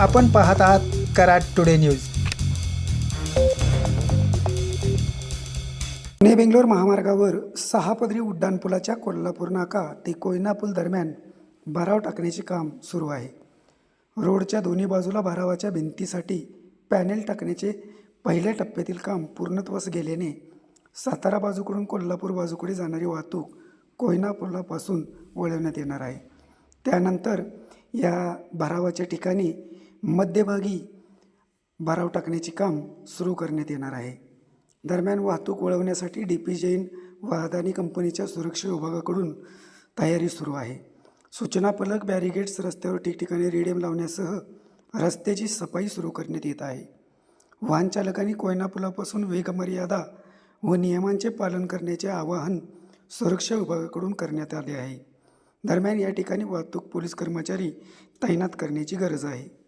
आपण पाहत आहात कराड टुडे न्यूज। पुणे बेंगलोर महामार्गावर 6 पदरी उड्डाणपुलाच्या कोल्हापूर नाका ते कोयना पूल दरम्यान भराव टाकण्याचे काम सुरू आहे। रोडच्या दोन्ही बाजूला भरावाच्या भिंतीसाठी पॅनेल टाकण्याचे पहिल्या टप्प्यातील काम पूर्णत्वास गेल्याने सातारा बाजूकडून कोल्हापूर बाजूकडे जाणारी वाहतूक कोयना पुलापासून वळवण्यात येणार आहे। त्यानंतर या भरावाच्या ठिकाणी मध्यभागी भराव टाकण्याचे काम सुरू करण्यात येणार आहे। दरम्यान वाहतूक वळवण्यासाठी DP जैन व अदानी कंपनीच्या सुरक्षा विभागाकडून तयारी सुरू आहे। सूचना फलक, बॅरिगेड्स, रस्त्यावर ठिकठिकाणी रेडियम लावण्यासह रस्त्याची सफाई सुरू करण्यात येत आहे। वाहन चालकांनी कोयना पुलापासून वेगमर्यादा व नियमांचे पालन करण्याचे आवाहन सुरक्षा विभागाकडून करण्यात आले आहे। दरम्यान या ठिकाणी वाहतूक पोलीस कर्मचारी तैनात करण्याची गरज आहे।